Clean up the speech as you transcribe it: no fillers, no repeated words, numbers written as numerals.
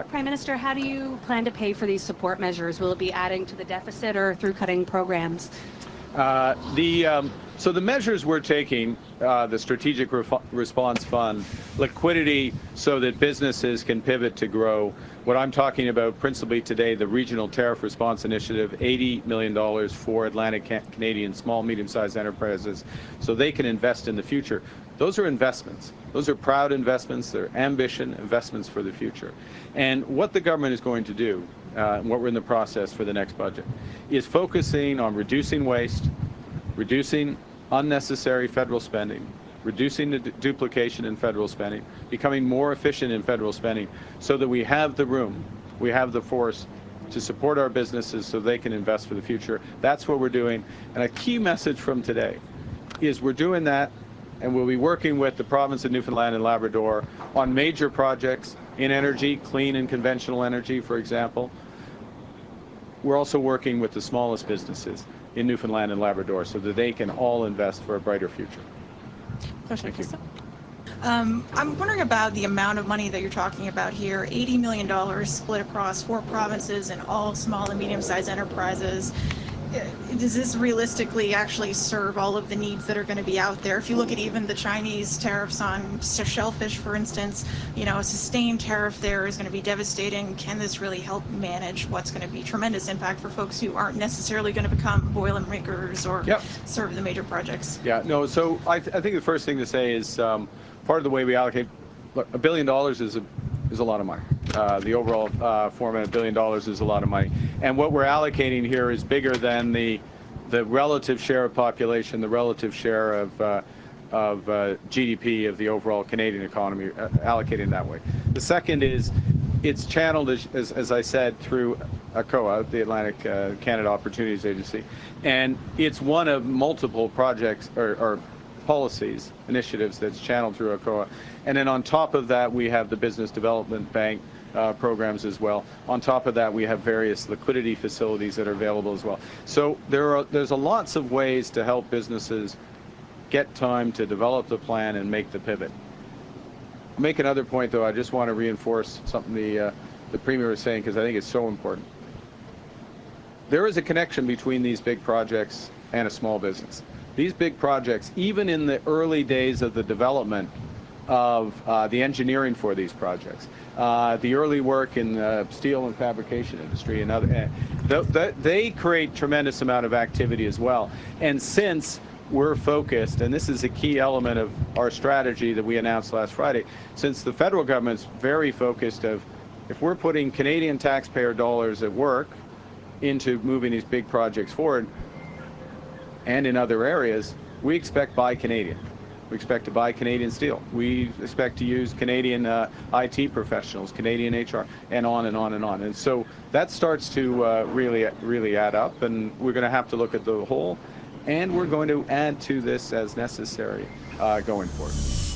Prime Minister, how do you plan to pay for these support measures? Will it be adding to the deficit or through cutting programs? So the measures we're taking, the Strategic Response Fund, liquidity so that businesses can pivot to grow. What I'm talking about principally today, the Regional Tariff Response Initiative, $80 million for Atlantic Canadian small, medium-sized enterprises so they can invest in the future. Those are investments. Those are proud investments. They're ambition investments for the future. And what the government is going to do, what we're in the process for the next budget, is focusing on reducing waste, reducing unnecessary federal spending, reducing the duplication in federal spending, becoming more efficient in federal spending so that we have the room, we have the force to support our businesses so they can invest for the future. That's what we're doing. And a key message from today is we're doing that, and we'll be working with the province of Newfoundland and Labrador on major projects in energy, clean and conventional energy, for example. We're also working with the smallest businesses in Newfoundland and Labrador so that they can all invest for a brighter future. Question. Thank you. I'm wondering about the amount of money that you're talking about here, $80 million split across 4 provinces and all small and medium-sized enterprises. Does this realistically actually serve all of the needs that are going to be out there? If you look at even the Chinese tariffs on shellfish, for instance, a sustained tariff there is going to be devastating. Can this really help manage what's going to be tremendous impact for folks who aren't necessarily going to become boiler makers or serve the major projects? Yeah, no, so I think the first thing to say is part of the way we allocate, look, $1 billion is a lot of money. The overall format, $1 billion is a lot of money. And what we're allocating here is bigger than the relative share of population, the relative share of GDP of the overall Canadian economy, allocated that way. The second is it's channeled, as I said, through ACOA, the Atlantic Canada Opportunities Agency. And it's one of multiple projects or policies, initiatives that's channeled through ACOA. And then on top of that, we have the Business Development Bank programs as well. On top of that, we have various liquidity facilities that are available as well. So there's lots of ways to help businesses get time to develop the plan and make the pivot. I'll make another point, though. I just want to reinforce something the Premier was saying, because I think it's so important. There is a connection between these big projects and a small business. These big projects, even in the early days of the development of the engineering for these projects, the early work in the steel and fabrication industry and other, they create tremendous amount of activity as well. And since we're focused, and this is a key element of our strategy that we announced last Friday, since the federal government's very focused of, if we're putting Canadian taxpayer dollars at work into moving these big projects forward, and in other areas, we expect buy Canadian. We expect to buy Canadian steel. We expect to use Canadian IT professionals, Canadian HR, and on and on and on. And so that starts to really add up, and we're going to have to look at the whole, and we're going to add to this as necessary going forward.